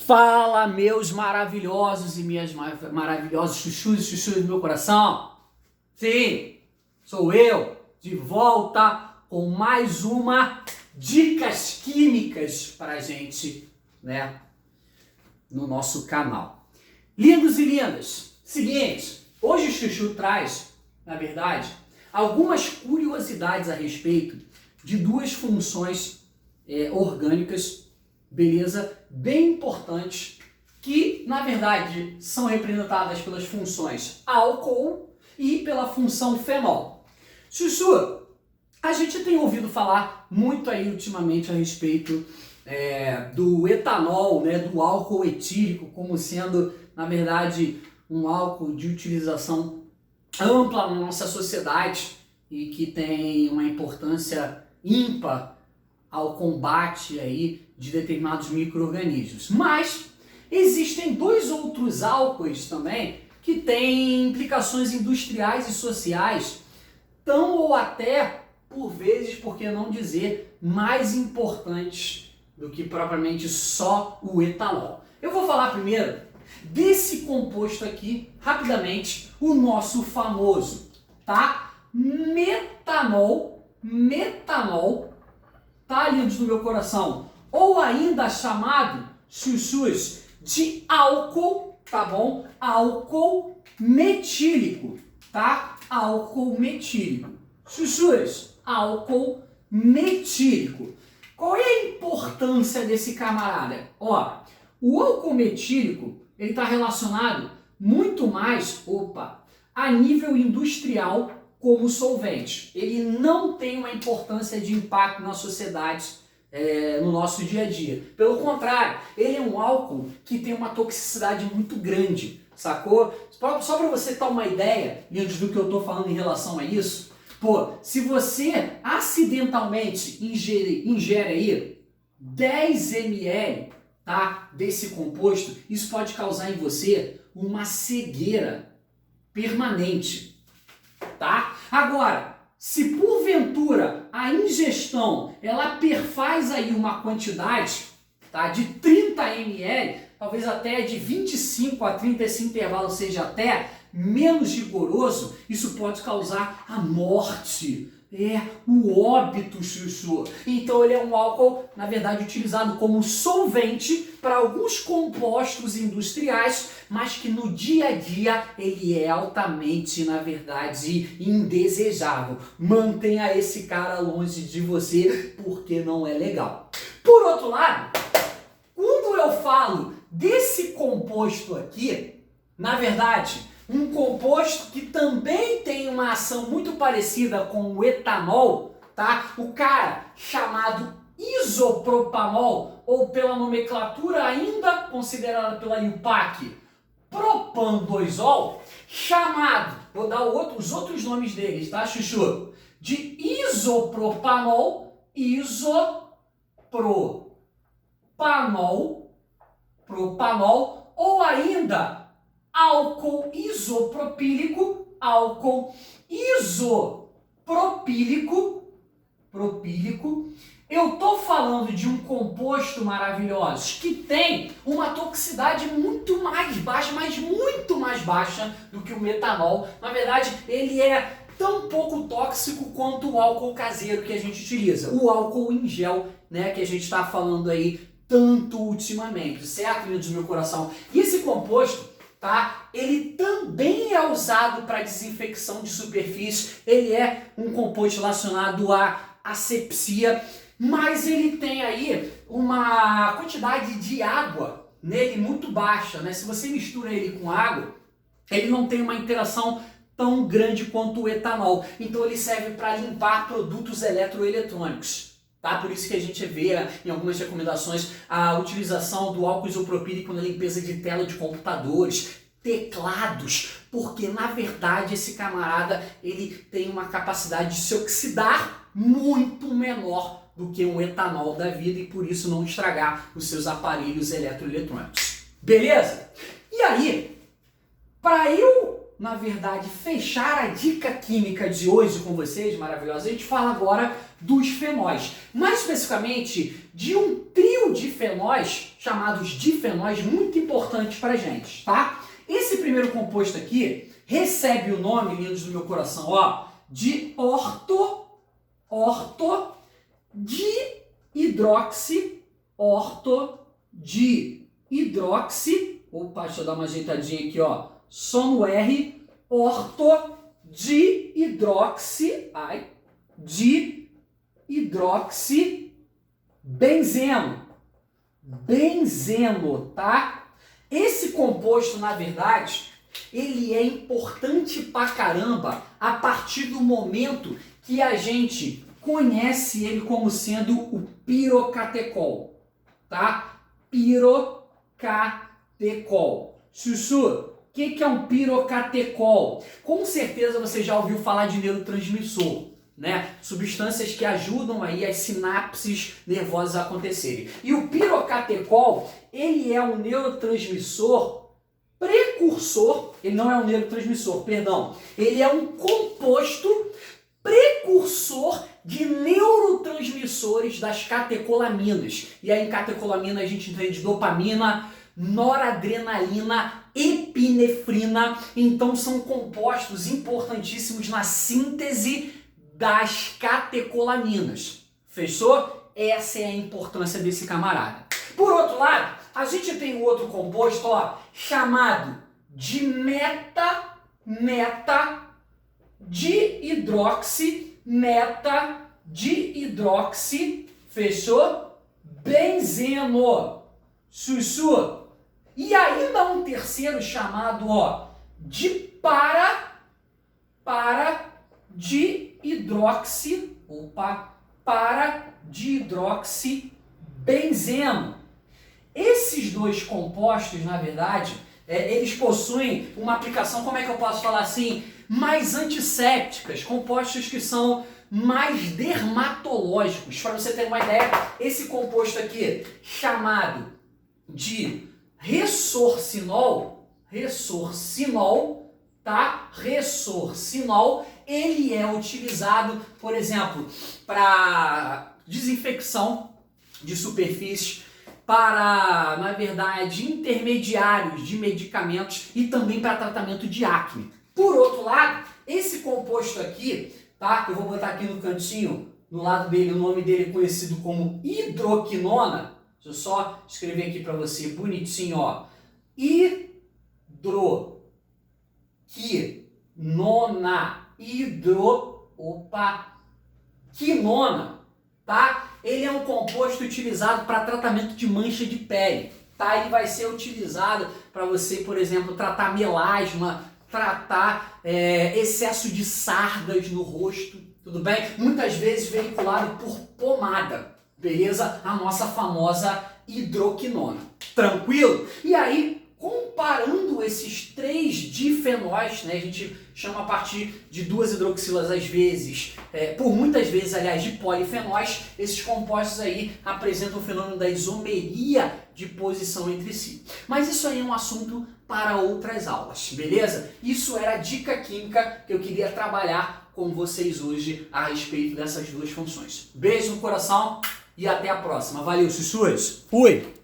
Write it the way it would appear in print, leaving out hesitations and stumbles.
Fala, meus maravilhosos e minhas maravilhosas chuchus e chuchus do meu coração. Sim, sou eu, de volta com mais uma Dicas Químicas pra gente, né, no nosso canal. Lindos e lindas, seguinte, hoje o Chuchu traz, na verdade, algumas curiosidades a respeito de duas funções orgânicas, beleza? Bem importantes, que na verdade são representadas pelas funções álcool e pela função fenol. Chuchu, a gente tem ouvido falar muito aí ultimamente a respeito do etanol, né, do álcool etílico, como sendo, na verdade, um álcool de utilização ampla na nossa sociedade e que tem uma importância ímpar ao combate aí de determinados micro-organismos. Mas existem dois outros álcoois também que têm implicações industriais e sociais tão ou até, por vezes, por que não dizer, mais importantes do que propriamente só o etanol. Eu vou falar primeiro desse composto aqui, rapidamente, o nosso famoso, tá? Metanol, tá, lindos do meu coração? Ou ainda chamado, chuchus, de álcool, tá bom? Álcool metílico, tá? Álcool metílico. Chuchus, álcool metílico. Qual é a importância desse camarada? Ó, o álcool metílico, ele está relacionado muito mais, a nível industrial como solvente. Ele não tem uma importância de impacto na sociedade, no nosso dia a dia. Pelo contrário, ele é um álcool que tem uma toxicidade muito grande, sacou? Só para você ter uma ideia, antes do que eu estou falando em relação a isso, se você acidentalmente ingere aí 10 ml, tá, desse composto, isso pode causar em você uma cegueira permanente, tá? Agora, se porventura a ingestão ela perfaz aí uma quantidade, tá, de 30 ml, talvez até de 25 a 30, esse intervalo seja até menos rigoroso, isso pode causar a morte, o óbito, chuchu. Então ele é um álcool, na verdade, utilizado como solvente para alguns compostos industriais, mas que no dia a dia ele é altamente, na verdade, indesejável. Mantenha esse cara longe de você, porque não é legal. Por outro lado, quando eu falo desse composto aqui, na verdade, um composto que também tem uma ação muito parecida com o etanol, tá? O cara chamado isopropanol, ou pela nomenclatura ainda considerada pela IUPAC, propan-2-ol, chamado, vou dar os outros nomes deles, tá, chuchu? De isopropanol, propanol, ou ainda álcool isopropílico, eu tô falando de um composto maravilhoso que tem uma toxicidade muito mais baixa, mas muito mais baixa do que o metanol. Na verdade, ele é tão pouco tóxico quanto o álcool caseiro que a gente utiliza, o álcool em gel, né, que a gente está falando aí tanto ultimamente, certo, lindos do meu coração? E esse composto, tá? Ele também é usado para desinfecção de superfície, ele é um composto relacionado à asepsia, mas ele tem aí uma quantidade de água nele muito baixa, né? Se você mistura ele com água, ele não tem uma interação tão grande quanto o etanol, então ele serve para limpar produtos eletroeletrônicos. Tá? Por isso que a gente vê em algumas recomendações a utilização do álcool isopropílico na limpeza de tela de computadores, teclados, porque na verdade esse camarada ele tem uma capacidade de se oxidar muito menor do que um etanol da vida e por isso não estragar os seus aparelhos eletroeletrônicos. Beleza? E aí, para eu na verdade, fechar a dica química de hoje com vocês, maravilhosa, a gente fala agora dos fenóis. Mais especificamente, de um trio de fenóis, chamados difenóis, muito importantes para a gente, tá? Esse primeiro composto aqui recebe o nome, lindos do meu coração, ó, de ortodihidroxi, opa, deixa eu dar uma ajeitadinha aqui, ó, som no R, benzeno, tá? Esse composto, na verdade, ele é importante pra caramba a partir do momento que a gente conhece ele como sendo o pirocatecol, tá? Pirocatecol. Chuchu, o que é um pirocatecol? Com certeza você já ouviu falar de neurotransmissor, né? Substâncias que ajudam aí as sinapses nervosas a acontecerem. E o pirocatecol, ele é um neurotransmissor precursor, ele não é um neurotransmissor, perdão, ele é um composto precursor de neurotransmissores das catecolaminas. E aí em catecolamina a gente entende dopamina, noradrenalina, epinefrina. Então são compostos importantíssimos na síntese das catecolaminas. Fechou? Essa é a importância desse camarada. Por outro lado, a gente tem um outro composto, ó, chamado de metadihidroxi, fechou? Benzeno. Chuchu. E ainda um terceiro chamado, ó, de paradihidroxibenzeno. Esses dois compostos, na verdade, eles possuem uma aplicação, como é que eu posso falar assim, mais antissépticas, compostos que são mais dermatológicos. Para você ter uma ideia, esse composto aqui, chamado de ressorcinol, tá? Ressorcinol, ele é utilizado, por exemplo, para desinfecção de superfícies, para, na verdade, intermediários de medicamentos e também para tratamento de acne. Por outro lado, esse composto aqui, tá? Eu vou botar aqui no cantinho, no lado dele, o nome dele é conhecido como hidroquinona. Deixa eu só escrever aqui para você bonitinho, ó. Quinona, tá? Ele é um composto utilizado para tratamento de mancha de pele, tá? Ele vai ser utilizado para você, por exemplo, tratar melasma, tratar excesso de sardas no rosto, tudo bem? Muitas vezes veiculado por pomada, beleza? A nossa famosa hidroquinona. Tranquilo? E aí, comparando esses três difenóis, né, a gente chama a partir de duas hidroxilas às vezes, por muitas vezes, aliás, de polifenóis, esses compostos aí apresentam o fenômeno da isomeria de posição entre si. Mas isso aí é um assunto para outras aulas, beleza? Isso era a dica química que eu queria trabalhar com vocês hoje a respeito dessas duas funções. Beijo no coração e até a próxima. Valeu, chuchus! Fui!